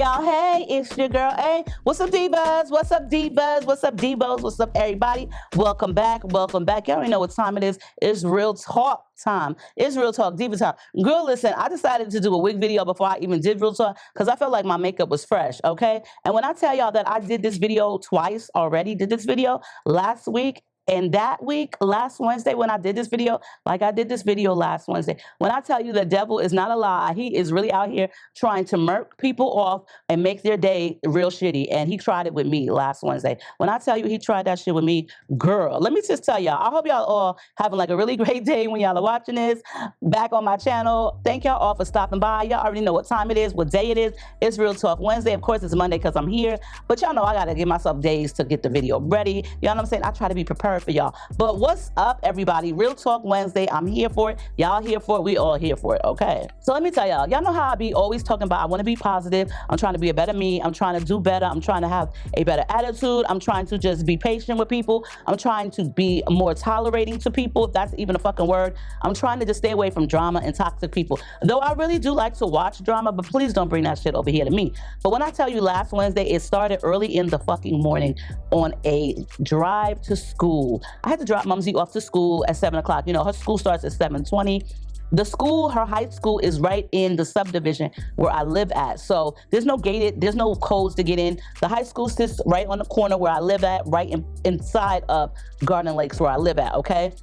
y'all. Hey, it's your girl. Hey, what's up, divas? What's up, divas? What's up, divos? What's up, everybody? Welcome back. Welcome back. Y'all already know what time it is. It's real talk time. It's real talk, diva time. Girl, listen, I decided to do a wig video before I even did real talk because I felt like my makeup was fresh, okay? And when I tell y'all that I did this video twice already, did this video last week, and that week, last Wednesday, when I did this video, like I did this video last Wednesday, when I tell you the devil is not a lie, he is really out here trying to murk people off and make their day real shitty. And he tried it with me last Wednesday. When I tell you he tried that shit with me, girl, let me just tell y'all, I hope y'all all having like a really great day when y'all are watching this. Back on my channel, thank y'all all for stopping by. Y'all already know what time it is, what day it is. It's Real Talk Wednesday. Of course, it's Monday because I'm here. But y'all know I got to give myself days to get the video ready. Y'all know what I'm saying? I try to be prepared for y'all. But what's up, everybody? Real Talk Wednesday. I'm here for it. Y'all here for it. We all here for it, okay? So let me tell y'all know how I be always talking about I want to be positive. I'm trying to be a better me. I'm trying to do better. I'm trying to have a better attitude. I'm trying to just be patient with people. I'm trying to be more tolerating to people, if that's even a fucking word. I'm trying to just stay away from drama and toxic people. Though I really do like to watch drama, but please don't bring that shit over here to me. But when I tell you last Wednesday, it started early in the fucking morning on a drive to school. I had to drop Mumsy off to school at 7 o'clock. You know, her school starts at 7:20. The school, her high school, is right in the subdivision where I live at. So there's no gated, there's no codes to get in. The high school sits right on the corner where I live at, right inside of Garden Lakes where I live at, okay?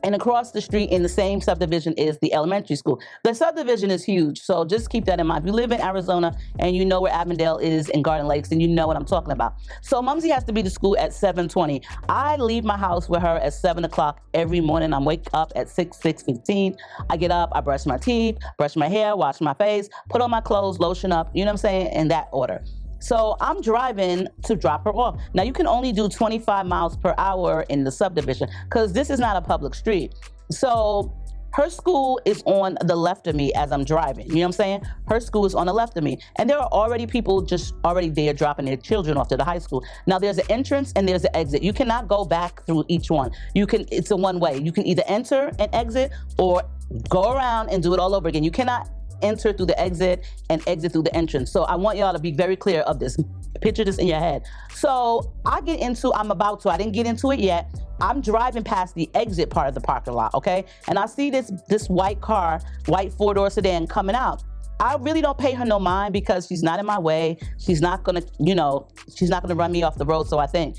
And across the street in the same subdivision is the elementary school. The subdivision is huge, so just keep that in mind. If you live in Arizona and you know where Avondale is in Garden Lakes, then you know what I'm talking about. So Mumsy has to be to school at 7:20. I leave my house with her at 7 o'clock every morning. I wake up at 6:15. I get up, I brush my teeth, brush my hair, wash my face, put on my clothes, lotion up, you know what I'm saying, in that order. So I'm driving to drop her off. Now you can only do 25 miles per hour in the subdivision because this is not a public street. So her school is on the left of me as I'm driving. You know what I'm saying? Her school is on the left of me. And there are already people just already there dropping their children off to the high school. Now there's an entrance and there's an exit. You cannot go back through each one. It's a one way. You can either enter and exit or go around and do it all over again. You cannot enter through the exit and exit through the entrance. So I want y'all to be very clear of this. Picture this in your head. So I didn't get into it yet. I'm driving past the exit part of the parking lot, okay? And I see this white car, white four-door sedan coming out. I really don't pay her no mind because she's not in my way. She's not gonna, she's not gonna run me off the road. So I think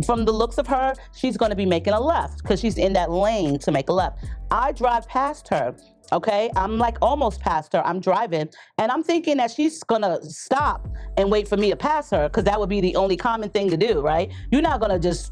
from the looks of her, she's gonna be making a left because she's in that lane to make a left. I drive past her. Okay, I'm like almost past her. I'm driving and I'm thinking that she's gonna stop and wait for me to pass her because that would be the only common thing to do, right? You're not gonna just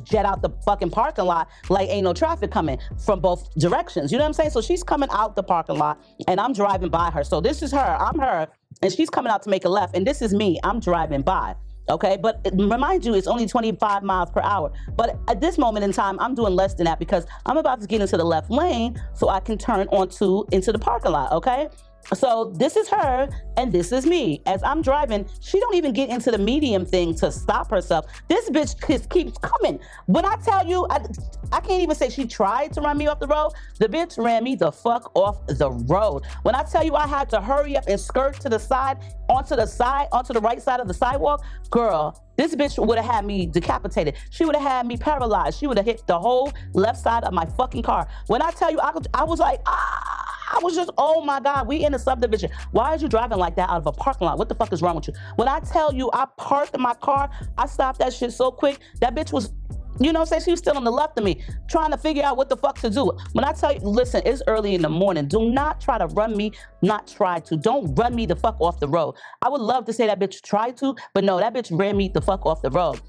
jet out the fucking parking lot like ain't no traffic coming from both directions. You know what I'm saying? So she's coming out the parking lot and I'm driving by her. So this is her, I'm her, and she's coming out to make a left. And this is me, I'm driving by. Okay, but remind you, it's only 25 miles per hour. But at this moment in time, I'm doing less than that because I'm about to get into the left lane so I can turn into the parking lot, okay? So this is her and this is me. As I'm driving, she don't even get into the medium thing to stop herself. This bitch just keeps coming. When I tell you, I can't even say she tried to run me off the road. The bitch ran me the fuck off the road. When I tell you I had to hurry up and skirt to the side, onto the right side of the sidewalk, girl, this bitch would have had me decapitated. She would have had me paralyzed. She would have hit the whole left side of my fucking car. When I tell you, I was like, I was just, oh my God, we in a subdivision. Why is you driving like that out of a parking lot? What the fuck is wrong with you? When I tell you I parked in my car, I stopped that shit so quick. That bitch was, you know what I'm saying? She was still on the left of me, trying to figure out what the fuck to do. When I tell you, listen, it's early in the morning. Do not try to run me, don't run me the fuck off the road. I would love to say that bitch tried to, but no, that bitch ran me the fuck off the road.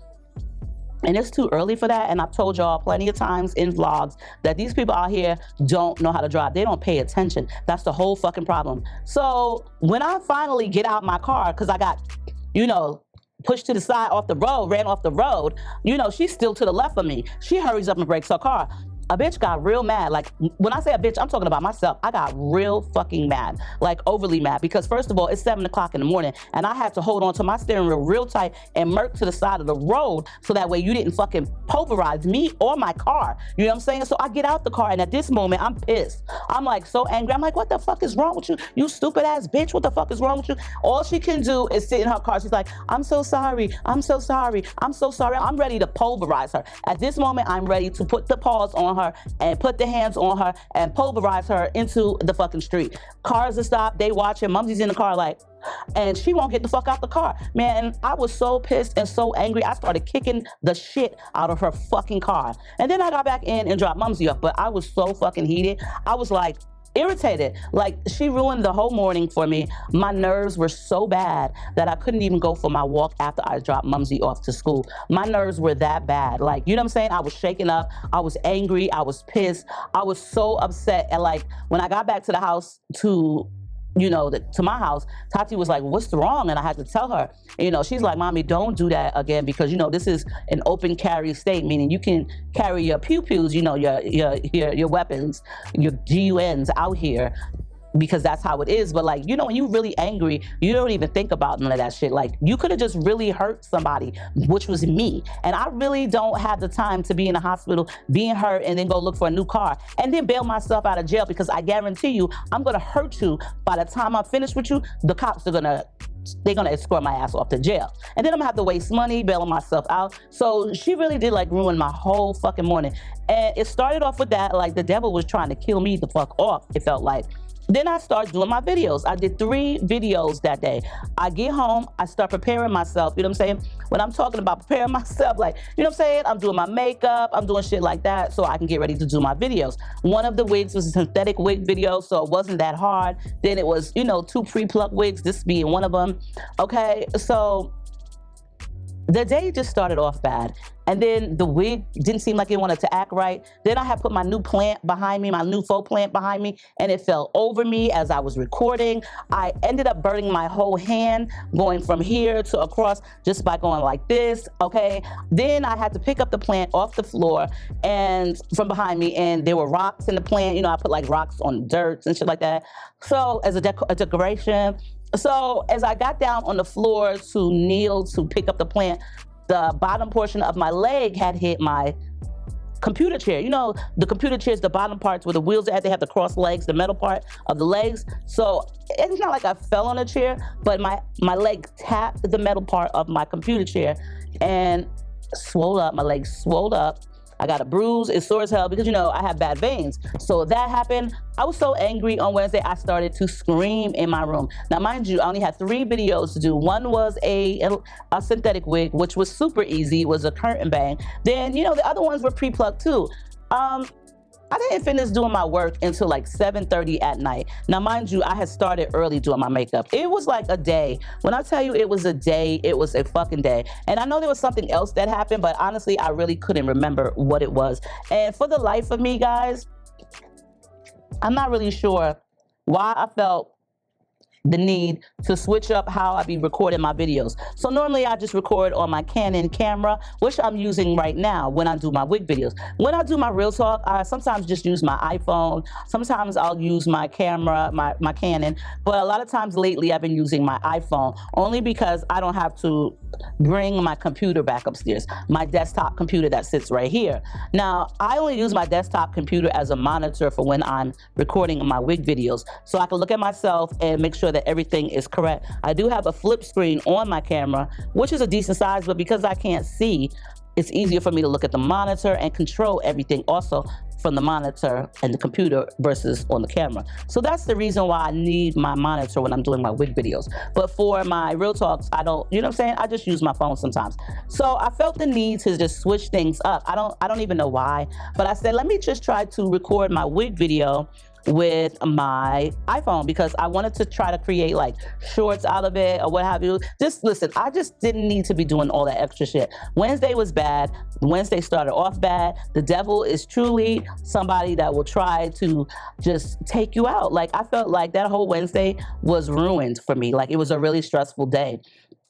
And it's too early for that. And I've told y'all plenty of times in vlogs that these people out here don't know how to drive. They don't pay attention. That's the whole fucking problem. So when I finally get out my car, because I got, pushed to the side off the road, ran off the road, she's still to the left of me. She hurries up and brakes her car. a bitch got real mad. Like, when I say a bitch, I'm talking about myself. I got real fucking mad, like overly mad, because first of all, it's 7 o'clock in the morning and I had to hold on to my steering wheel real tight and murk to the side of the road so that way you didn't fucking pulverize me or my car. You know what I'm saying? So I get out the car, and at this moment, I'm pissed. I'm like so angry. I'm like, what the fuck is wrong with you? You stupid ass bitch. What the fuck is wrong with you? All she can do is sit in her car. She's like, I'm so sorry. I'm so sorry. I'm so sorry. I'm ready to pulverize her. At this moment, I'm ready to put the paws on her and put the hands on her and pulverize her into the fucking street. Cars are stopped. They watching. Mumsy's in the car like, and she won't get the fuck out the car. Man, I was so pissed and so angry. I started kicking the shit out of her fucking car. And then I got back in and dropped Mumsy off, but I was so fucking heated. I was like, irritated. Like, she ruined the whole morning for me. My nerves were so bad that I couldn't even go for my walk after I dropped Mumsy off to school. My nerves were that bad. Like, you know what I'm saying? I was shaken up. I was angry. I was pissed. I was so upset. And like, when I got back to the house to my house, Tati was like, what's wrong? And I had to tell her, she's like, mommy, don't do that again, because, this is an open carry state, meaning you can carry your pew-pews, your weapons, your GUNs out here, because that's how it is. But like, when you really angry, you don't even think about none of that shit. Like, you could have just really hurt somebody, which was me. And I really don't have the time to be in the hospital, being hurt, and then go look for a new car and then bail myself out of jail, because I guarantee you, I'm gonna hurt you. By the time I'm finished with you, the cops are gonna escort my ass off to jail. And then I'm gonna have to waste money bailing myself out. So she really did like ruin my whole fucking morning. And it started off with that, like the devil was trying to kill me the fuck off, it felt like. Then I started doing my videos. I did 3 videos that day. I get home, I start preparing myself, you know what I'm saying? When I'm talking about preparing myself, like, you know what I'm saying? I'm doing my makeup, I'm doing shit like that so I can get ready to do my videos. One of the wigs was a synthetic wig video, so it wasn't that hard. Then it was, 2 pre-plucked wigs, this being one of them. Okay, so the day just started off bad. And then the wig didn't seem like it wanted to act right. Then I had put my new plant behind me, my new faux plant behind me, and it fell over me as I was recording. I ended up burning my whole hand going from here to across just by going like this, okay? Then I had to pick up the plant off the floor and from behind me, and there were rocks in the plant. I put like rocks on dirt and shit like that. So as a decoration. So as I got down on the floor to kneel to pick up the plant, the bottom portion of my leg had hit my computer chair. The computer chair is the bottom parts where the wheels are at. They have the cross legs, the metal part of the legs. So it's not like I fell on a chair, but my leg tapped the metal part of my computer chair and swole up. My leg swelled up. I got a bruise. It's sore as hell because, I have bad veins. So that happened. I was so angry on Wednesday, I started to scream in my room. Now, mind you, I only had 3 videos to do. One was a synthetic wig, which was super easy. It was a curtain bang. Then, the other ones were pre-plucked too. I didn't finish doing my work until like 7:30 at night. Now, mind you, I had started early doing my makeup. It was like a day. When I tell you it was a day, it was a fucking day. And I know there was something else that happened, but honestly, I really couldn't remember what it was. And for the life of me, guys, I'm not really sure why I felt the need to switch up how I be recording my videos. So normally I just record on my Canon camera, which I'm using right now when I do my wig videos. When I do my real talk, I sometimes just use my iPhone. Sometimes I'll use my camera, my Canon, but a lot of times lately I've been using my iPhone only because I don't have to bring my computer back upstairs, my desktop computer that sits right here. Now, I only use my desktop computer as a monitor for when I'm recording my wig videos, so I can look at myself and make sure that everything is correct. I do have a flip screen on my camera, which is a decent size, but because I can't see, it's easier for me to look at the monitor and control everything also from the monitor and the computer versus on the camera. So that's the reason why I need my monitor when I'm doing my wig videos. But for my real talks, I don't, you know what I'm saying? I just use my phone sometimes. So I felt the need to just switch things up. I don't even know why, but I said, let me just try to record my wig video with my iPhone because I wanted to try to create like shorts out of it or what have you. Just listen, I just didn't need to be doing all that extra shit. Wednesday was bad. Wednesday started off bad. The devil is truly somebody that will try to just take you out. Like I felt like that whole Wednesday was ruined for me. Like it was a really stressful day.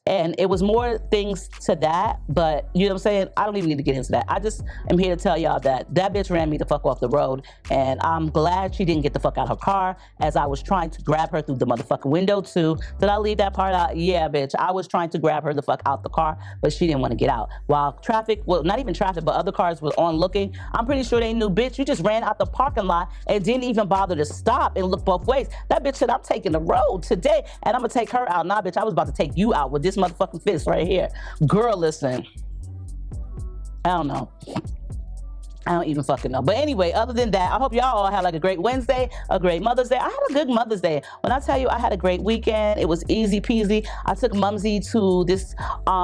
And it was more things to that, but you know what I'm saying? I don't even need to get into that. I just am here to tell y'all that that bitch ran me the fuck off the road, and I'm glad she didn't get the fuck out of her car as I was trying to grab her through the motherfucking window too. Did I leave that part out? Yeah, bitch. I was trying to grab her the fuck out the car, but she didn't want to get out. While traffic, well, not even traffic, but other cars were on looking. I'm pretty sure they knew, bitch, you just ran out the parking lot and didn't even bother to stop and look both ways. That bitch said, I'm taking the road today and I'm gonna take her out. Nah, bitch, I was about to take you out with this motherfucking fist right here. Girl, listen, I don't know. I don't even fucking know. But anyway, other than that, I hope y'all all had like a great Wednesday, a great Mother's Day. I had a good Mother's Day. When I tell you I had a great weekend, it was easy peasy. I took Mumsy to this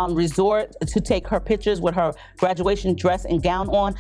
resort to take her pictures with her graduation dress and gown on.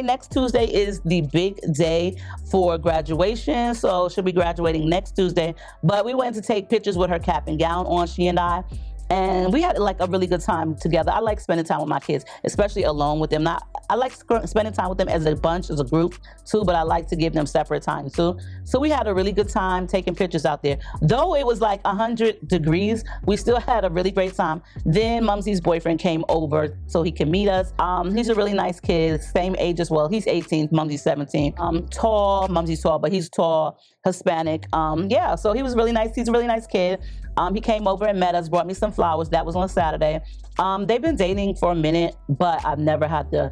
Next Tuesday is the big day for graduation. So she'll be graduating next Tuesday. But we went to take pictures with her cap and gown on, she and I. And we had like a really good time together. I like spending time with my kids, especially alone with them. I like spending time with them as a bunch, as a group too, but I like to give them separate time too. So we had a really good time taking pictures out there. Though it was like 100 degrees, we still had a really great time. Then Mumsy's boyfriend came over so he can meet us. He's a really nice kid, same age as well. He's 18, Mumsy's 17. Tall, Mumsy's tall, but he's tall, Hispanic. Yeah, so he was really nice. He's a really nice kid. He came over and met us, brought me some flowers. That was on Saturday. They've been dating for a minute, but I've never had the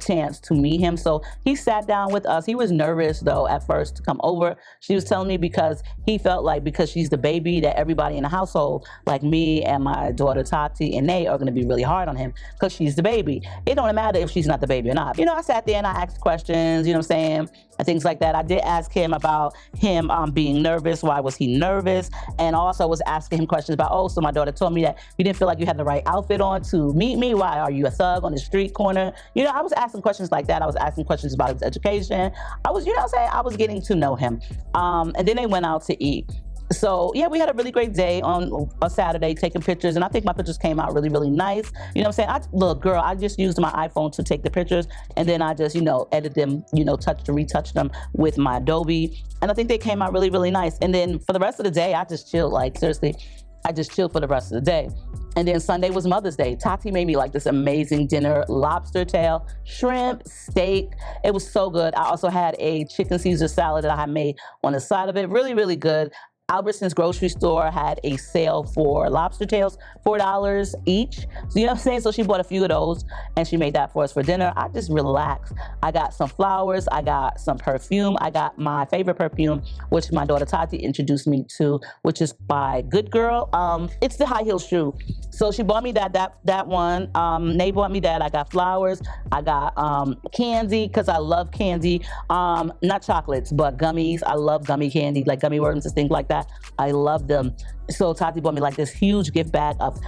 chance to meet him. So he sat down with us. He was nervous though at first to come over. She was telling me because he felt like because she's the baby that everybody in the household, like me and my daughter Tati and they are gonna be really hard on him because she's the baby. It don't matter if she's not the baby or not. I sat there and I asked questions, you know what I'm saying? And things like that. I did ask him about him being nervous. Why was he nervous? And also was asking him questions about, so my daughter told me that you didn't feel like you had the right outfit on to meet me. Why are you a thug on the street corner? I was asking questions like that. I was asking questions about his education. I was, I was getting to know him. And then they went out to eat. So yeah, we had a really great day on a Saturday taking pictures, and I think my pictures came out really, really nice. You know what I'm saying? Look, girl, I just used my iPhone to take the pictures, and then I just, edit them, retouch them with my Adobe, and I think they came out really, really nice. And then for the rest of the day, I just chilled, like seriously. I just chilled for the rest of the day. And then Sunday was Mother's Day. Tati made me like this amazing dinner, lobster tail, shrimp, steak. It was so good. I also had a chicken Caesar salad that I had made on the side of it. Really, really good. Albertsons grocery store had a sale for lobster tails, $4 each. So you know what I'm saying? So she bought a few of those and she made that for us for dinner. I just relaxed. I got some flowers. I got some perfume. I got my favorite perfume, which my daughter Tati introduced me to, which is by Good Girl. It's the high heel shoe. So she bought me that one. They bought me that. I got flowers. I got candy because I love candy. Not chocolates, but gummies. I love gummy candy, like gummy worms and things like that. I love them. So Tati bought me like this huge gift bag of,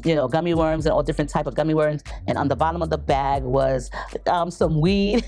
gummy worms and all different type of gummy worms. And on the bottom of the bag was some weed,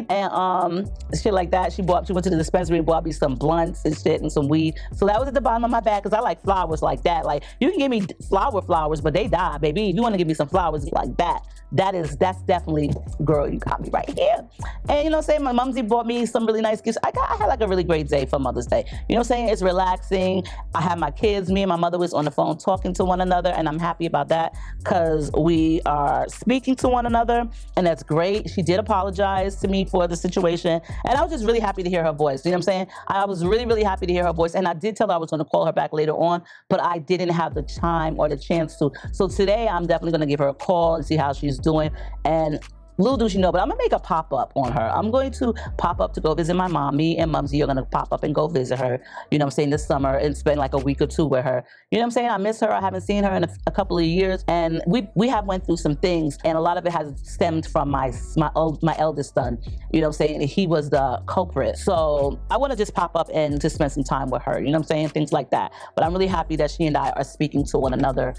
and shit like that. She went to the dispensary and bought me some blunts and shit and some weed. So that was at the bottom of my bag because I like flowers like that. Like you can give me flowers, but they die, baby. If you want to give me some flowers like that, that's definitely, girl, you got me right here. And you know what I'm saying? My Mumsy bought me some really nice gifts. I had like a really great day for Mother's Day. You know what I'm saying? It's relaxing. I had my kids, me and my mother was on the phone talking to one another, and I'm happy about that because we are speaking to one another, and that's great. She did apologize to me for the situation, and I was just really happy to hear her voice. You know what I'm saying? I was really, really happy to hear her voice, and I did tell her I was going to call her back later on, but I didn't have the time or the chance to. So today I'm definitely going to give her a call and see how she's doing. And little do she know, but I'm gonna make a pop-up on her. I'm going to pop up to go visit my mom. Me and Mumsy are gonna pop up and go visit her, you know what I'm saying, this summer, and spend like a week or two with her. You know what I'm saying? I miss her. I haven't seen her in a couple of years, and we have went through some things, and a lot of it has stemmed from my eldest son. You know what I'm saying? He was the culprit. So I want to just pop up and just spend some time with her. You know what I'm saying? Things like that. But I'm really happy that she and I are speaking to one another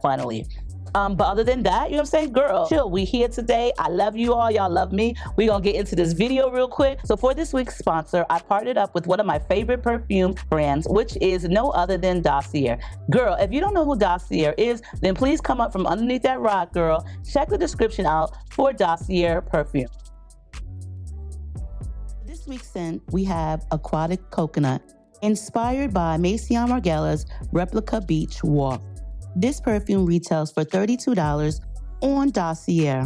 finally. But other than that, you know what I'm saying? Girl, chill. We here today. I love you all. Y'all love me. We're going to get into this video real quick. So for this week's sponsor, I partnered up with one of my favorite perfume brands, which is no other than Dossier. Girl, if you don't know who Dossier is, then please come up from underneath that rock, girl. Check the description out for Dossier perfume. This week's scent, we have Aquatic Coconut. Inspired by Maison Margiela's Replica Beach Walk. This perfume retails for $32 on Dossier.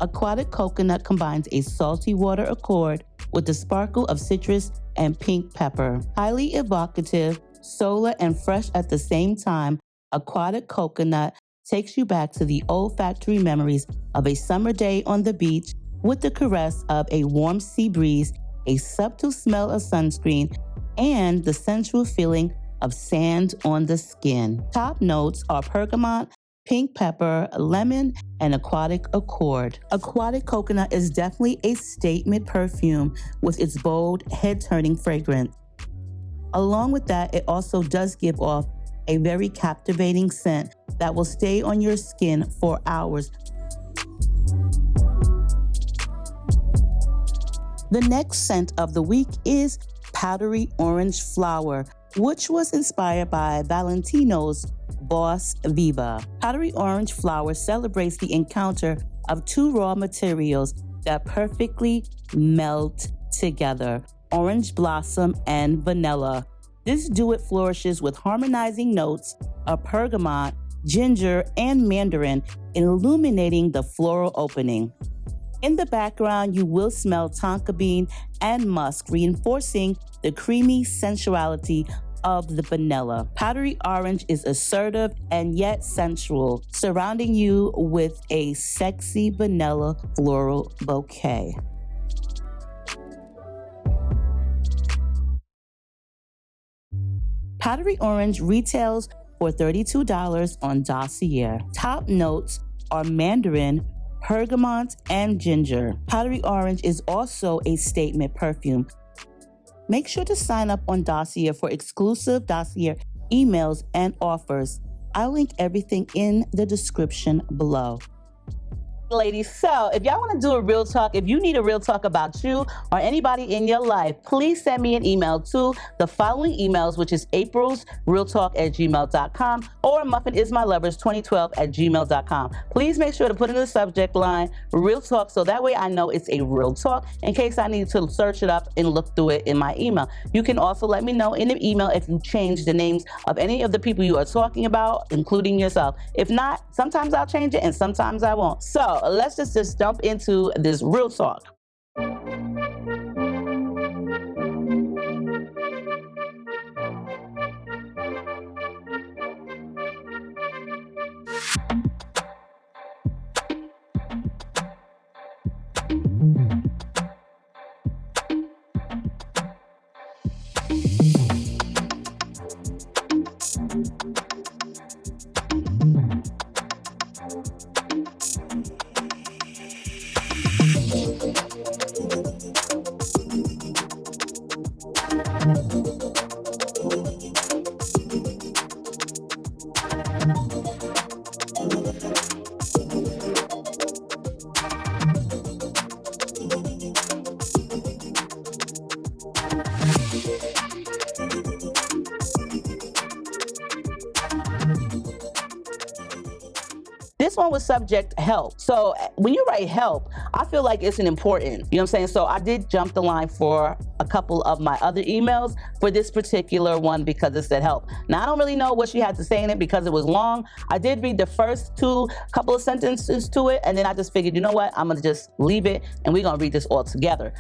Aquatic Coconut combines a salty water accord with the sparkle of citrus and pink pepper. Highly evocative, solar, and fresh at the same time, Aquatic Coconut takes you back to the olfactory memories of a summer day on the beach with the caress of a warm sea breeze, a subtle smell of sunscreen, and the sensual feeling of sand on the skin. Top notes are bergamot, pink pepper, lemon, and aquatic accord. Aquatic Coconut is definitely a statement perfume with its bold, head-turning fragrance. Along with that, it also does give off a very captivating scent that will stay on your skin for hours. The next scent of the week is Powdery Orange Flower, which was inspired by Valentino's Boss Viva. Powdery Orange Flower celebrates the encounter of two raw materials that perfectly melt together, orange blossom and vanilla. This duet flourishes with harmonizing notes of bergamot, ginger, and mandarin, illuminating the floral opening. In the background, you will smell tonka bean and musk, reinforcing the creamy sensuality of the vanilla. Powdery Orange is assertive and yet sensual, surrounding you with a sexy vanilla floral bouquet. Powdery Orange retails for $32 on Dossier. Top notes are mandarin, bergamot, and ginger. Powdery Orange is also a statement perfume. Make sure to sign up on Dossier for exclusive Dossier emails and offers. I'll link everything in the description below. Ladies, so if y'all want to do a real talk, if you need a real talk about you or anybody in your life, please send me an email to the following emails, which is aprilsrealtalk@gmail.com or muffinismylovers2012@gmail.com. Please make sure to put in the subject line real talk, so that way I know it's a real talk in case I need to search it up and look through it in my email. You can also let me know in the email if you change the names of any of the people you are talking about, including yourself. If not, sometimes I'll change it and sometimes I won't. So let's just jump into this real talk. This one was subject help. So when you write help, I feel like it's an important, you know what I'm saying? So I did jump the line for a couple of my other emails for this particular one because it said help. Now, I don't really know what she had to say in it because it was long. I did read the first couple of sentences to it, and then I just figured, you know what? I'm gonna just leave it and we're gonna read this all together.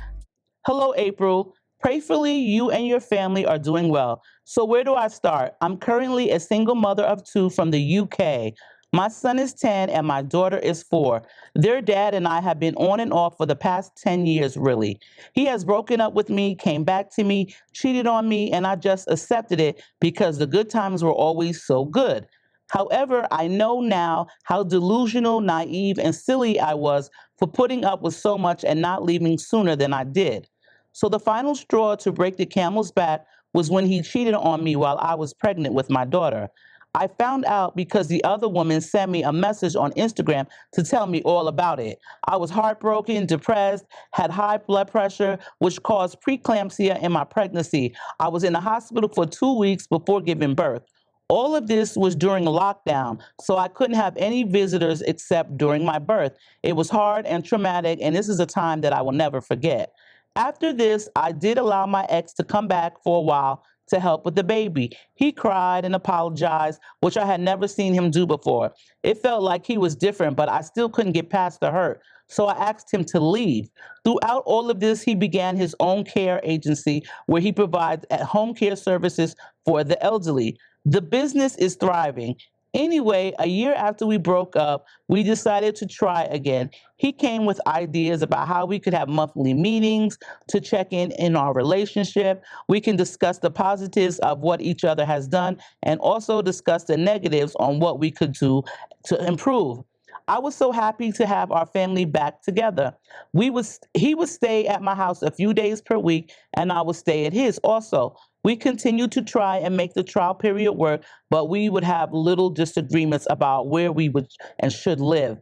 Hello, April. Prayfully, you and your family are doing well. So where do I start? I'm currently a single mother of two from the UK. My son is 10 and my daughter is 4. Their dad and I have been on and off for the past 10 years, really. He has broken up with me, came back to me, cheated on me, and I just accepted it because the good times were always so good. However, I know now how delusional, naive, and silly I was for putting up with so much and not leaving sooner than I did. So the final straw to break the camel's back was when he cheated on me while I was pregnant with my daughter. I found out because the other woman sent me a message on Instagram to tell me all about it. I was heartbroken, depressed, had high blood pressure, which caused preeclampsia in my pregnancy. I was in the hospital for 2 weeks before giving birth. All of this was during lockdown, so I couldn't have any visitors except during my birth. It was hard and traumatic, and this is a time that I will never forget. After this, I did allow my ex to come back for a while to help with the baby. He cried and apologized, which I had never seen him do before. It felt like he was different, but I still couldn't get past the hurt. So I asked him to leave. Throughout all of this, he began his own care agency where he provides at-home care services for the elderly. The business is thriving. Anyway, a year after we broke up, we decided to try again. He came with ideas about how we could have monthly meetings to check in our relationship. We can discuss the positives of what each other has done and also discuss the negatives on what we could do to improve. I was so happy to have our family back together. He would stay at my house a few days per week, and I would stay at his also. We continued to try and make the trial period work, but we would have little disagreements about where we would and should live.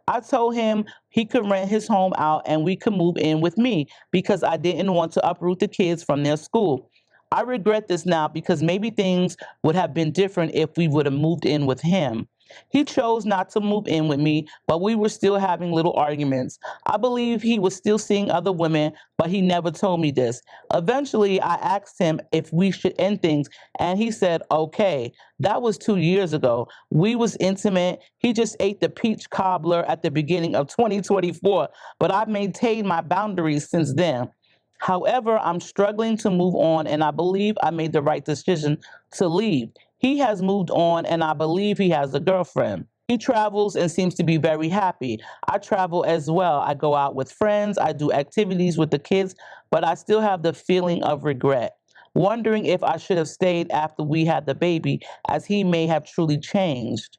I told him he could rent his home out and we could move in with me because I didn't want to uproot the kids from their school. I regret this now because maybe things would have been different if we would have moved in with him. He chose not to move in with me, but we were still having little arguments. I believe he was still seeing other women, but he never told me this. Eventually, I asked him if we should end things, and he said, okay. That was 2 years ago. We was intimate. He just ate the peach cobbler at the beginning of 2024, but I've maintained my boundaries since then. However, I'm struggling to move on, and I believe I made the right decision to leave. He has moved on, and I believe he has a girlfriend. He travels and seems to be very happy. I travel as well. I go out with friends, I do activities with the kids, but I still have the feeling of regret, wondering if I should have stayed after we had the baby, as he may have truly changed.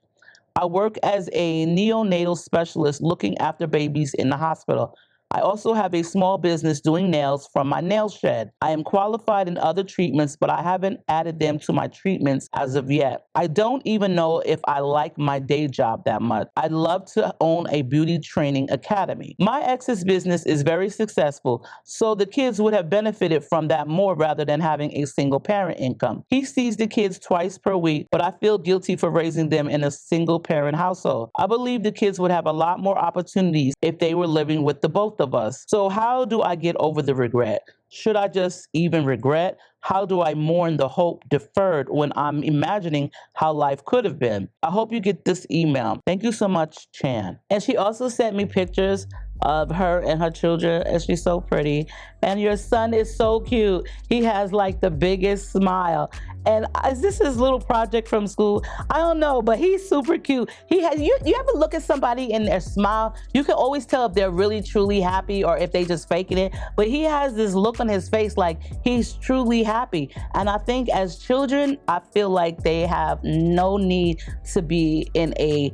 I work as a neonatal specialist looking after babies in the hospital. I also have a small business doing nails from my nail shed. I am qualified in other treatments, but I haven't added them to my treatments as of yet. I don't even know if I like my day job that much. I'd love to own a beauty training academy. My ex's business is very successful, so the kids would have benefited from that more rather than having a single parent income. He sees the kids twice per week, but I feel guilty for raising them in a single parent household. I believe the kids would have a lot more opportunities if they were living with the both of us. So how do I get over the regret? Should I just even regret? How do I mourn the hope deferred when I'm imagining how life could have been? I hope you get this email. Thank you so much, Chan. And she also sent me pictures of her and her children, and she's so pretty. And your son is so cute. He has like the biggest smile. And is this his little project from school? I don't know, but he's super cute. He has you ever look at somebody and their smile? You can always tell if they're really truly happy or if they just faking it. But he has this look on his face like he's truly happy. And I think as children, I feel like they have no need to be in a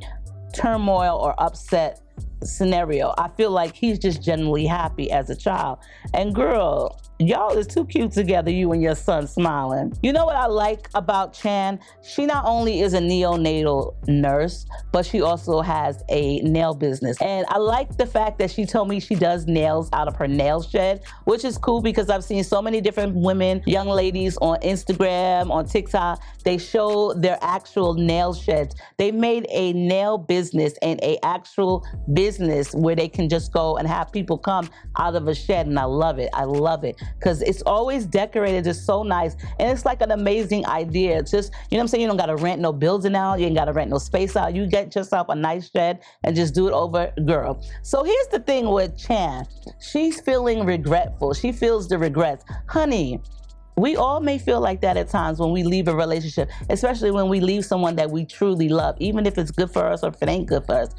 turmoil or upset scenario. I feel like he's just genuinely happy as a child. And girl, y'all is too cute together, you and your son smiling. You know what I like about Chan? She not only is a neonatal nurse, but she also has a nail business. And I like the fact that she told me she does nails out of her nail shed, which is cool because I've seen so many different women, young ladies on Instagram, on TikTok, they show their actual nail sheds. They made a nail business and a actual business where they can just go and have people come out of a shed, and I love it. I love it because it's always decorated just so nice, and it's like an amazing idea. It's just, you know what I'm saying, you don't got to rent no building out, you ain't got to rent no space out. You get yourself a nice shed and just do it over, girl. So here's the thing with Chan. She's feeling regretful. She feels the regrets. Honey, we all may feel like that at times when we leave a relationship, especially when we leave someone that we truly love, even if it's good for us or if it ain't good for us.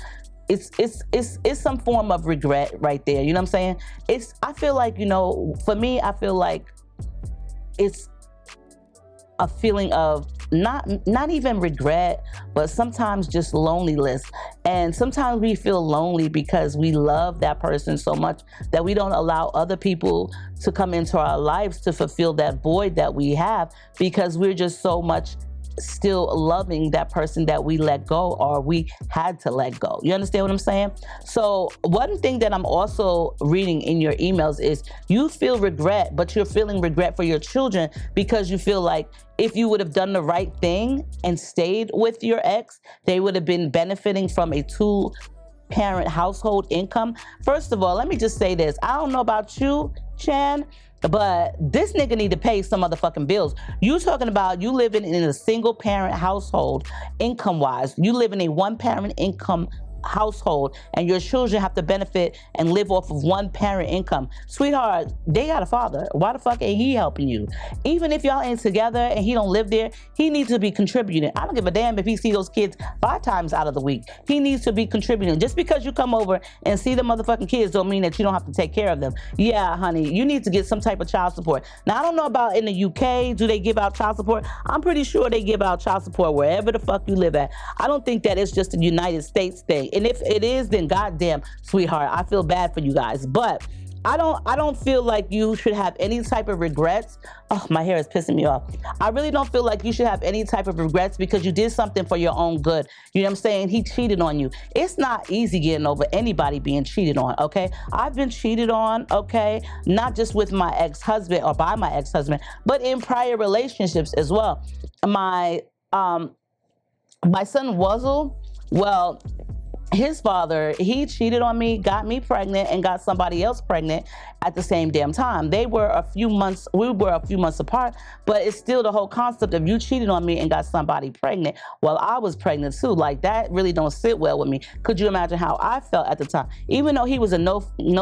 It's some form of regret right there. You know what I'm saying? I feel like, you know, for me, I feel like it's a feeling of not even regret, but sometimes just loneliness. And sometimes we feel lonely because we love that person so much that we don't allow other people to come into our lives to fulfill that void that we have because we're just so much still loving that person that we let go or we had to let go. You understand what I'm saying? So one thing that I'm also reading in your emails is you feel regret, but you're feeling regret for your children because you feel like if you would have done the right thing and stayed with your ex, they would have been benefiting from a two-parent household income. First of all, let me just say this. I don't know about you, Chan, But this nigga need to pay some motherfucking bills. You talking about you living in a single parent household, income wise. You live in a one parent income household, and your children have to benefit and live off of one parent income. Sweetheart, they got a father. Why the fuck ain't he helping you? Even if y'all ain't together and he don't live there, he needs to be contributing. I don't give a damn if he see those kids 5 times out of the week. He needs to be contributing. Just because you come over and see the motherfucking kids don't mean that you don't have to take care of them. Yeah, honey, you need to get some type of child support. Now, I don't know about in the UK, do they give out child support? I'm pretty sure they give out child support wherever the fuck you live at. I don't think that it's just a United States thing. And if it is, then goddamn, sweetheart, I feel bad for you guys. But I don't feel like you should have any type of regrets. Oh, my hair is pissing me off. I really don't feel like you should have any type of regrets because you did something for your own good. You know what I'm saying? He cheated on you. It's not easy getting over anybody being cheated on, okay? I've been cheated on, okay? Not just with my ex-husband or by my ex-husband, but in prior relationships as well. My son Wuzzle, well, his father, he cheated on me, got me pregnant, and got somebody else pregnant at the same damn time. We were a few months apart, but it's still the whole concept of you cheated on me and got somebody pregnant while I was pregnant too. Like, that really don't sit well with me. Could you imagine how I felt at the time? Even though he was a no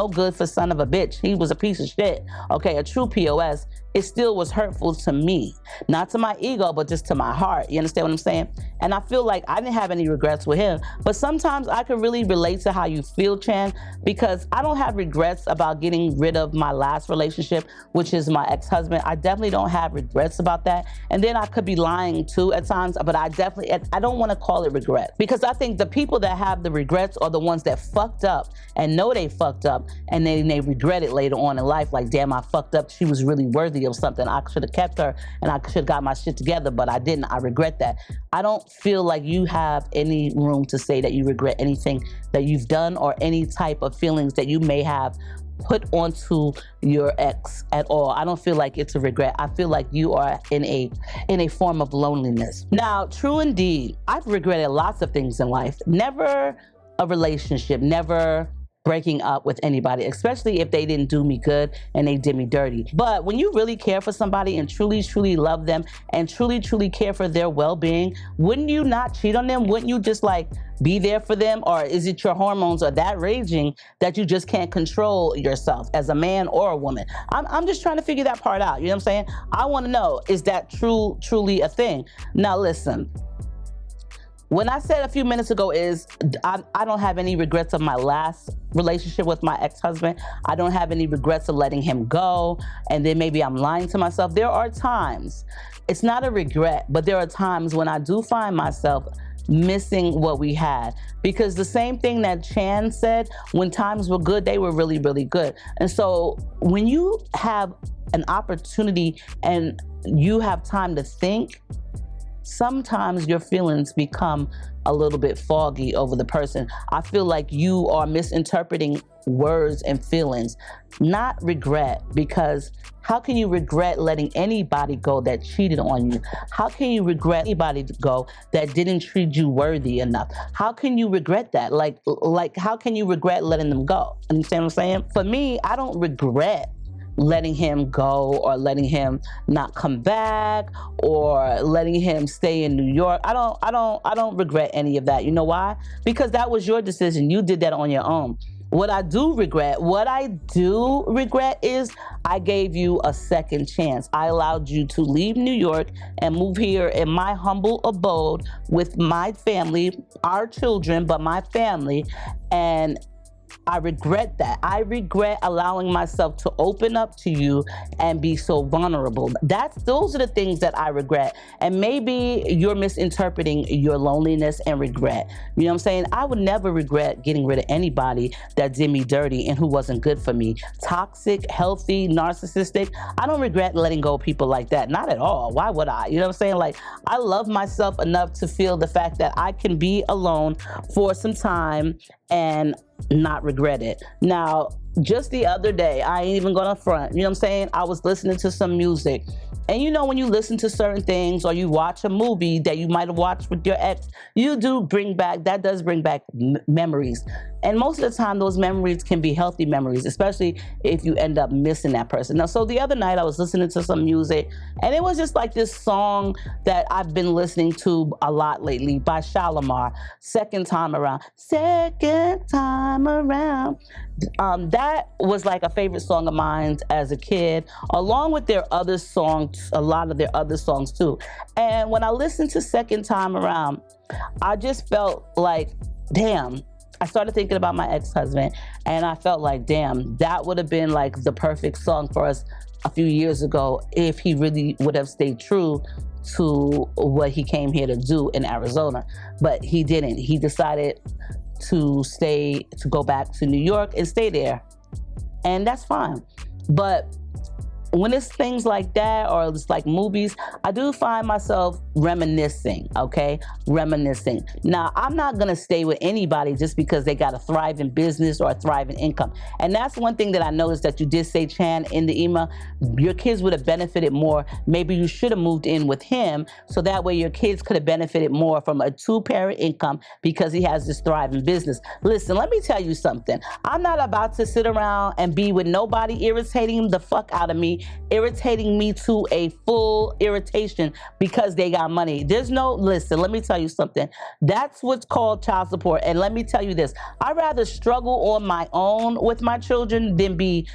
good for son of a bitch, he was a piece of shit, okay, a true POS, it still was hurtful to me. Not to my ego, but just to my heart. You understand what I'm saying? And I feel like I didn't have any regrets with him. But sometimes I could really relate to how you feel, Chan, because I don't have regrets about getting rid of my last relationship, which is my ex-husband. I definitely don't have regrets about that. And then I could be lying too at times, but I don't want to call it regret, because I think the people that have the regrets are the ones that fucked up and know they fucked up, and then they regret it later on in life. Like, damn, I fucked up. She was really worthy of something. I should have kept her and I should have got my shit together, but I didn't. I regret that. I don't feel like you have any room to say that you regret anything that you've done or any type of feelings that you may have put onto your ex at all. I don't feel like it's a regret. I feel like you are in a form of loneliness. Now, true indeed, I've regretted lots of things in life. Never a relationship, never breaking up with anybody, especially if they didn't do me good and they did me dirty. But when you really care for somebody and truly, truly love them and truly, truly care for their well-being, wouldn't you not cheat on them? Wouldn't you just like be there for them? Or is it your hormones are that raging that you just can't control yourself as a man or a woman? I'm just trying to figure that part out. You know what I'm saying? I want to know, is that truly a thing? Now listen, when I said a few minutes ago is I don't have any regrets of my last relationship with my ex-husband. I don't have any regrets of letting him go. And then maybe I'm lying to myself. There are times, it's not a regret, but there are times when I do find myself missing what we had. Because the same thing that Chan said, when times were good, they were really, really good. And so when you have an opportunity and you have time to think, sometimes your feelings become a little bit foggy over the person. I feel like you are misinterpreting words and feelings, not regret, because how can you regret letting anybody go that cheated on you? How can you regret anybody go that didn't treat you worthy enough? How can you regret that? Like how can you regret letting them go? Understand what I'm saying? For me, I don't regret letting him go or letting him not come back or letting him stay in New York. I don't regret any of that. You know why? Because that was your decision. You did that on your own. What I do regret is I gave you a second chance. I allowed you to leave New York and move here in my humble abode with my family, our children, but my family, and I regret that. I regret allowing myself to open up to you and be so vulnerable. Those are the things that I regret. And maybe you're misinterpreting your loneliness and regret. You know what I'm saying? I would never regret getting rid of anybody that did me dirty and who wasn't good for me. Toxic, healthy, narcissistic. I don't regret letting go of people like that. Not at all. Why would I? You know what I'm saying? Like, I love myself enough to feel the fact that I can be alone for some time and not regret it. Now, just the other day, I ain't even gonna front, you know what I'm saying? I was listening to some music. And you know, when you listen to certain things or you watch a movie that you might have watched with your ex, that does bring back memories. And most of the time, those memories can be healthy memories, especially if you end up missing that person. Now, so the other night I was listening to some music, and it was just like this song that I've been listening to a lot lately by Shalimar, Second Time Around. Second Time Around. That was like a favorite song of mine as a kid, along with their other songs, a lot of their other songs too. And when I listened to Second Time Around, I just felt like, damn, I started thinking about my ex-husband, and I felt like, damn, that would have been like the perfect song for us a few years ago if he really would have stayed true to what he came here to do in Arizona. But he didn't. He decided to go back to New York and stay there. And that's fine. But when it's things like that, or it's like movies, I do find myself reminiscing, okay? Reminiscing. Now, I'm not gonna stay with anybody just because they got a thriving business or a thriving income. And that's one thing that I noticed that you did say, Chan, in the email. Your kids would have benefited more. Maybe you should have moved in with him, so that way your kids could have benefited more from a two-parent income because he has this thriving business. Listen, let me tell you something. I'm not about to sit around and be with nobody irritating the fuck out of me, irritating me to a full irritation because they got money. Listen, let me tell you something. That's what's called child support. And let me tell you this, I'd rather struggle on my own with my children than be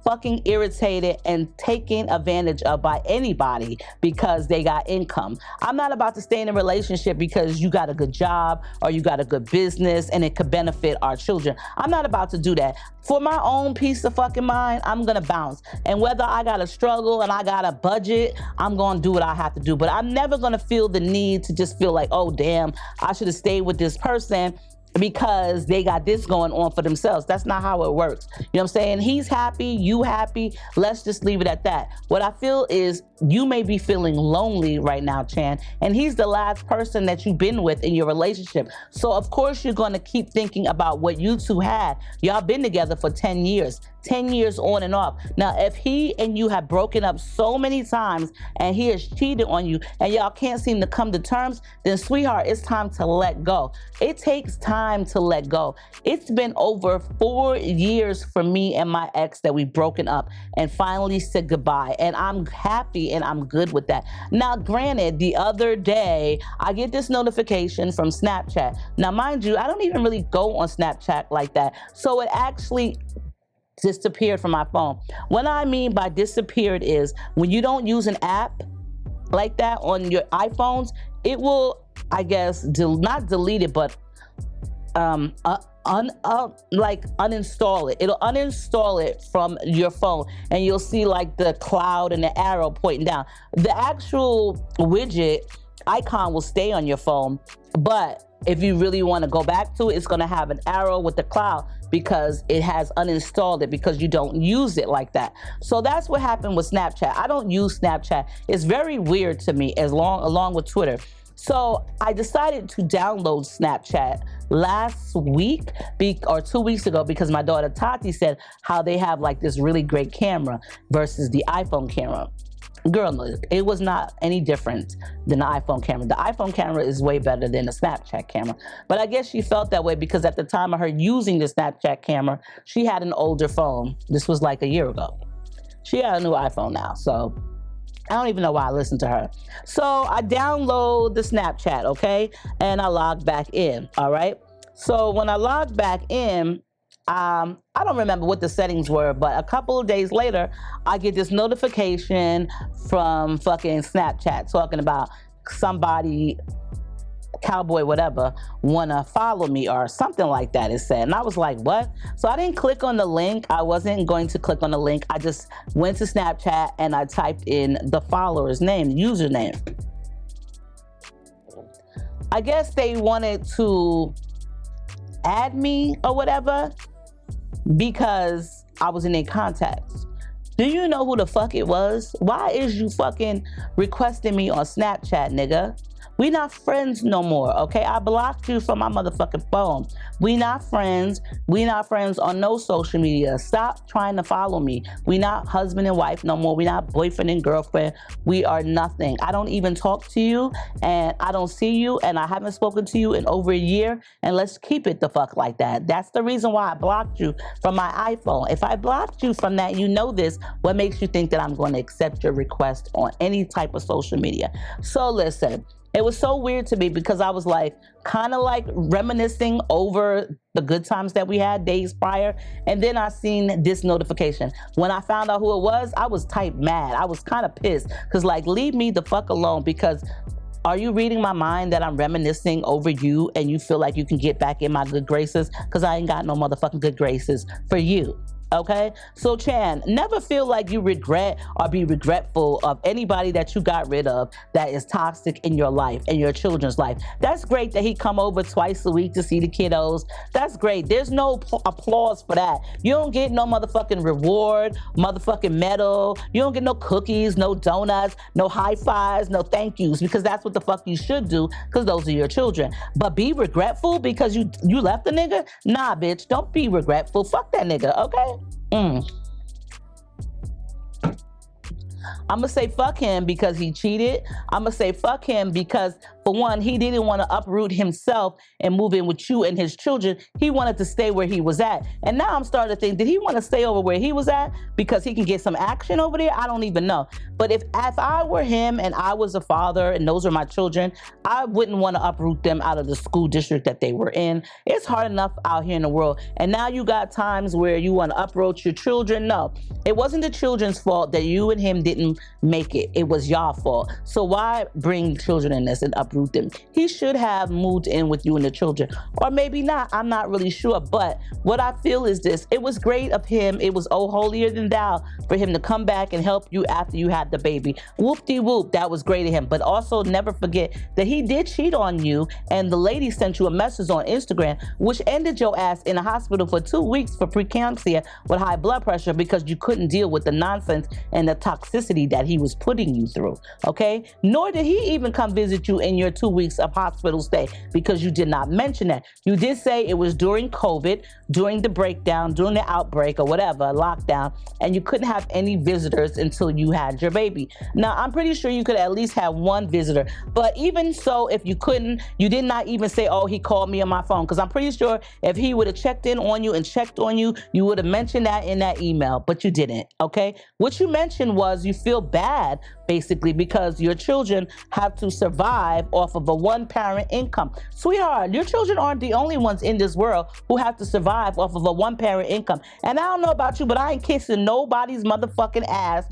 fucking irritated and taken advantage of by anybody because they got income. I'm not about to stay in a relationship because you got a good job or you got a good business and it could benefit our children. I'm not about to do that. For my own peace of fucking mind, I'm gonna bounce. And whether I gotta struggle and I gotta budget, I'm gonna do what I have to do. But I'm never gonna feel the need to just feel like, oh damn, I should have stayed with this person because they got this going on for themselves. That's not how it works. You know what I'm saying? He's happy, you happy. Let's just leave it at that. What I feel is you may be feeling lonely right now, Chan, and he's the last person that you've been with in your relationship. So of course you're going to keep thinking about what you two had. Y'all been together for 10 years. 10 years on and off. Now, if he and you have broken up so many times and he has cheated on you and y'all can't seem to come to terms, then sweetheart, it's time to let go. It takes time to let go. It's been over 4 years for me and my ex that we've broken up and finally said goodbye. And I'm happy and I'm good with that. Now, granted, the other day, I get this notification from Snapchat. Now, mind you, I don't even really go on Snapchat like that. So it actually disappeared from my phone. What I mean by disappeared is when you don't use an app like that on your iPhones, it will, I guess, not delete it, but uninstall it. It'll uninstall it from your phone and you'll see like the cloud and the arrow pointing down. The actual widget icon will stay on your phone, but if you really want to go back to it, it's going to have an arrow with the cloud because it has uninstalled it because you don't use it like that. So that's what happened with Snapchat. I don't use Snapchat. It's very weird to me along with Twitter. So I decided to download Snapchat last week or 2 weeks ago because my daughter Tati said how they have like this really great camera versus the iPhone camera. Girl, look, it was not any different than the iPhone camera. The iPhone camera is way better than the Snapchat camera. But I guess she felt that way because at the time of her using the Snapchat camera, she had an older phone. This was like a year ago. She had a new iPhone now, so I don't even know why I listened to her. So I download the Snapchat, okay? And I log back in, all right? So when I log back in, I don't remember what the settings were, but a couple of days later, I get this notification from fucking Snapchat talking about somebody, cowboy whatever, wanna follow me or something like that, it said. And I was like, what? So I didn't click on the link. I wasn't going to click on the link. I just went to Snapchat and I typed in the follower's name, username. I guess they wanted to add me or whatever because I was in their contacts. Do you know who the fuck it was? Why is you fucking requesting me on Snapchat, nigga? We not friends no more, okay? I blocked you from my motherfucking phone. We not friends. We not friends on no social media. Stop trying to follow me. We not husband and wife no more. We not boyfriend and girlfriend. We are nothing. I don't even talk to you, and I don't see you, and I haven't spoken to you in over a year, and let's keep it the fuck like that. That's the reason why I blocked you from my iPhone. If I blocked you from that, you know this. What makes you think that I'm going to accept your request on any type of social media? So listen, it was so weird to me because I was like, kind of like reminiscing over the good times that we had days prior. And then I seen this notification. When I found out who it was, I was type mad. I was kind of pissed because like, leave me the fuck alone, because are you reading my mind that I'm reminiscing over you and you feel like you can get back in my good graces? Because I ain't got no motherfucking good graces for you. Okay, so Chan, never feel like you regret or be regretful of anybody that you got rid of that is toxic in your life and your children's life. That's great that he come over twice a week to see the kiddos. That's great. There's no applause for that. You don't get no motherfucking reward, motherfucking medal. You don't get no cookies, no donuts, no high fives, no thank yous, because that's what the fuck you should do, because those are your children. But be regretful because you left the nigga? Nah, bitch, don't be regretful. Fuck that nigga, okay? I'm gonna say fuck him because he cheated. I'm gonna say fuck him because, for one, he didn't want to uproot himself and move in with you and his children. He wanted to stay where he was at. And now I'm starting to think, did he want to stay over where he was at because he can get some action over there? I don't even know. But if I were him and I was a father and those are my children, I wouldn't want to uproot them out of the school district that they were in. It's hard enough out here in the world. And now you got times where you want to uproot your children. No, it wasn't the children's fault that you and him didn't make it. It was y'all fault. So why bring children in this and uproot them? He should have moved in with you and the children, or maybe not. I'm not really sure. But what I feel is this: it was great of him. It was holier than thou for him to come back and help you after you had the baby. Whoop-de-whoop, that was great of him. But also never forget that he did cheat on you, and the lady sent you a message on Instagram which ended your ass in a hospital for 2 weeks for preeclampsia with high blood pressure because you couldn't deal with the nonsense and the toxicity that he was putting you through, okay? Nor did he even come visit you in your 2 weeks of hospital stay, because you did not mention that. You did say it was during COVID, during the breakdown, during the outbreak or whatever, lockdown, and you couldn't have any visitors until you had your baby. Now, I'm pretty sure you could at least have one visitor, but even so, if you couldn't, you did not even say, oh, he called me on my phone, because I'm pretty sure if he would have checked in on you and checked on you, you would have mentioned that in that email, but you didn't, okay? What you mentioned was you feel bad, basically, because your children have to survive off of a one-parent income. Sweetheart, your children aren't the only ones in this world who have to survive off of a one-parent income. And I don't know about you, but I ain't kissing nobody's motherfucking ass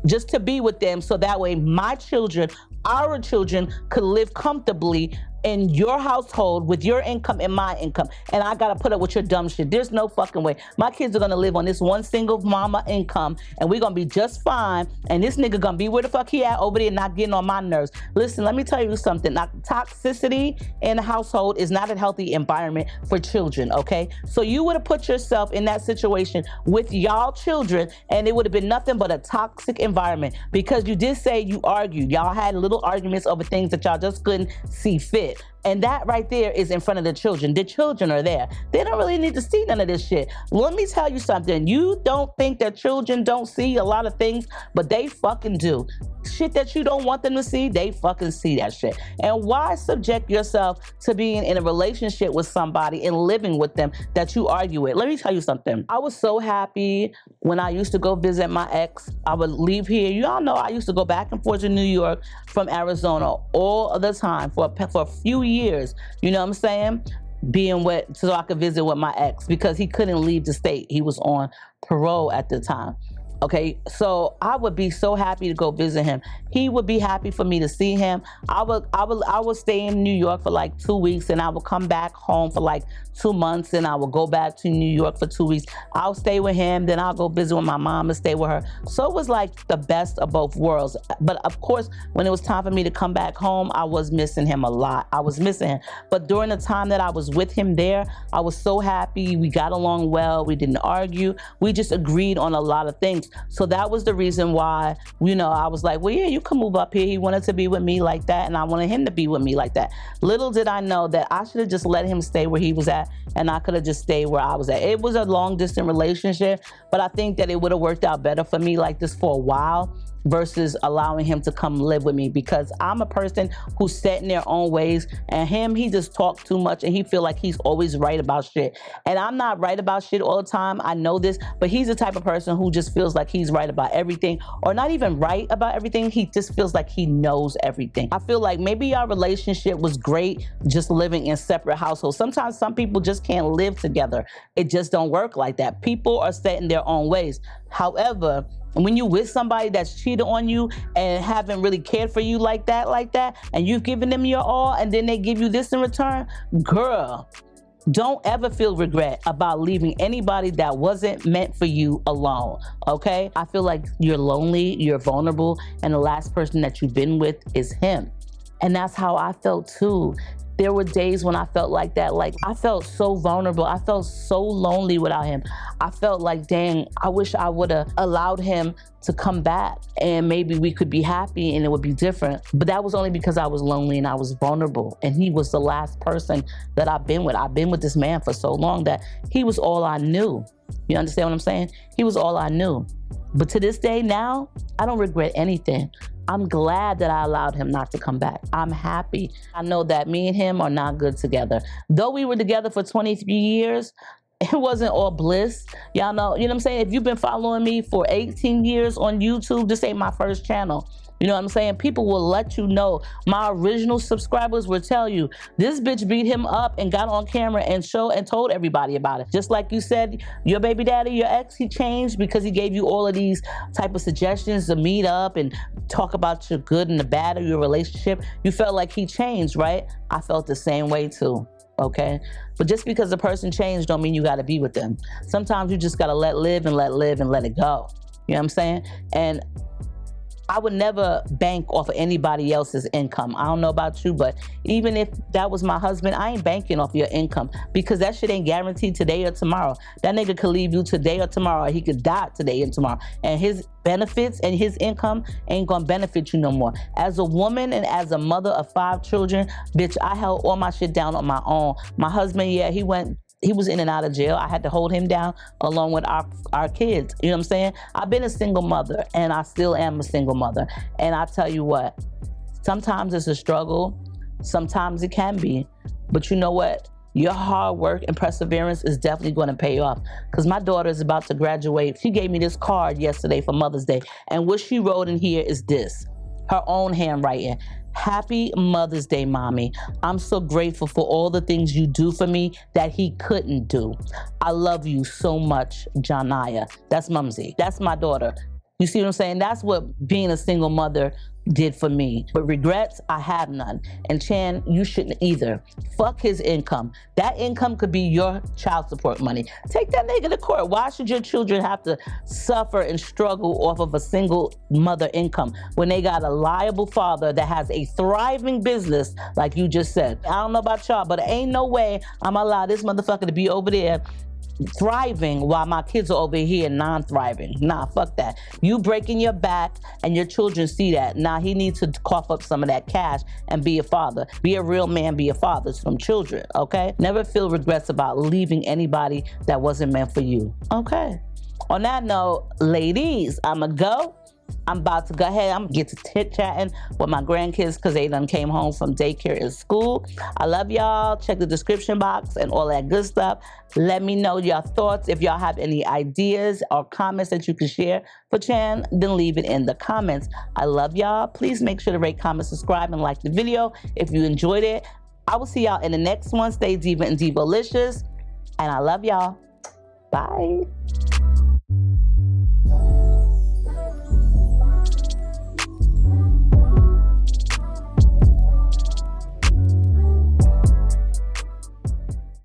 just to be with them, so that way my children, our children, could live comfortably in your household with your income and my income, and I gotta put up with your dumb shit. There's no fucking way. My kids are gonna live on this one single mama income, and we're gonna be just fine, and this nigga gonna be where the fuck he at over there, not getting on my nerves. Listen, let me tell you something. Now, toxicity in a household is not a healthy environment for children, okay? So you would have put yourself in that situation with y'all children, and it would have been nothing but a toxic environment, because you did say you argued. Y'all had little arguments over things that y'all just couldn't see fit. And that right there is in front of the children. The children are there. They don't really need to see none of this shit. Let me tell you something. You don't think that children don't see a lot of things, but they fucking do. Shit that you don't want them to see, they fucking see that shit. And why subject yourself to being in a relationship with somebody and living with them that you argue with? Let me tell you something. I was so happy when I used to go visit my ex. I would leave here. You all know I used to go back and forth to New York from Arizona all of the time for a few years. You know what I'm saying? Being with, so I could visit with my ex, because he couldn't leave the state. He was on parole at the time. Okay, so I would be so happy to go visit him. He would be happy for me to see him. I would stay in New York for like 2 weeks, and I would come back home for like 2 months, and I would go back to New York for 2 weeks. I'll stay with him, then I'll go visit with my mom and stay with her. So it was like the best of both worlds. But of course, when it was time for me to come back home, I was missing him a lot. I was missing him. But during the time that I was with him there, I was so happy. We got along well. We didn't argue. We just agreed on a lot of things. So that was the reason why, I was like, well, yeah, you can move up here. He wanted to be with me like that, and I wanted him to be with me like that. Little did I know that I should have just let him stay where he was at, and I could have just stayed where I was at. It was a long distance relationship, but I think that it would have worked out better for me like this for a while versus allowing him to come live with me, because I'm a person who's set in their own ways, and he just talks too much, and he feel like he's always right about shit. And I'm not right about shit all the time. I know this, but he's the type of person who just feels like he's right about everything, or not even right about everything. He just feels like he knows everything. I feel like maybe our relationship was great just living in separate households. Sometimes some people just can't live together. It just don't work like that. People are set in their own ways. However, when you with somebody that's cheated on you and haven't really cared for you like that, and you've given them your all, and then they give you this in return, girl, don't ever feel regret about leaving anybody that wasn't meant for you alone, okay? I feel like you're lonely, you're vulnerable, and the last person that you've been with is him. And that's how I felt too. There were days when I felt like that. Like, I felt so vulnerable. I felt so lonely without him. I felt like, dang, I wish I would have allowed him to come back and maybe we could be happy and it would be different. But that was only because I was lonely and I was vulnerable. And he was the last person that I've been with. I've been with this man for so long that he was all I knew. You understand what I'm saying? He was all I knew. But to this day now, I don't regret anything. I'm glad that I allowed him not to come back. I'm happy. I know that me and him are not good together. Though we were together for 23 years, it wasn't all bliss. Y'all know, you know what I'm saying? If you've been following me for 18 years on YouTube, this ain't my first channel. You know what I'm saying? People will let you know. My original subscribers will tell you, this bitch beat him up and got on camera and told everybody about it. Just like you said, your baby daddy, your ex, he changed because he gave you all of these type of suggestions to meet up and talk about your good and the bad of your relationship. You felt like he changed, right? I felt the same way too. Okay, but just because a person changed don't mean you got to be with them. Sometimes you just got to let live and let it go. You know what I'm saying? And I would never bank off of anybody else's income. I don't know about you, but even if that was my husband, I ain't banking off your income, because that shit ain't guaranteed today or tomorrow. That nigga could leave you today or tomorrow, or he could die today and tomorrow. And his benefits and his income ain't gonna benefit you no more. As a woman and as a mother of 5 children, bitch, I held all my shit down on my own. My husband, yeah, he was in and out of jail. I had to hold him down along with our kids. You know what I'm saying? I've been a single mother and I still am a single mother. And I tell you what, sometimes it's a struggle. Sometimes it can be. But you know what? Your hard work and perseverance is definitely going to pay off. Because my daughter is about to graduate. She gave me this card yesterday for Mother's Day. And what she wrote in here is this, her own handwriting. Happy Mother's Day, mommy. I'm so grateful for all the things you do for me that he couldn't do. I love you so much, Janaya. That's Mumsy. That's my daughter. You see what I'm saying? That's what being a single mother did for me. But regrets, I have none. And Chan, you shouldn't either. Fuck his income. That income could be your child support money. Take that nigga to court. Why should your children have to suffer and struggle off of a single mother income when they got a liable father that has a thriving business, like you just said? I don't know about y'all, but ain't no way I'm gonna allow this motherfucker to be over there thriving while my kids are over here non-thriving. Nah, fuck that. You breaking your back and your children see that. Now he needs to cough up some of that cash and be a father. Be a real man, be a father to some children, okay? Never feel regrets about leaving anybody that wasn't meant for you, okay? On that note, ladies, I'ma go. I'm about to go ahead. I'm gonna get to chit-chatting with my grandkids because they done came home from daycare and school. I love y'all. Check the description box and all that good stuff. Let me know your thoughts. If y'all have any ideas or comments that you can share for Chan, then leave it in the comments. I love y'all. Please make sure to rate, comment, subscribe, and like the video if you enjoyed it. I will see y'all in the next one. Stay diva and divalicious. And I love y'all. Bye.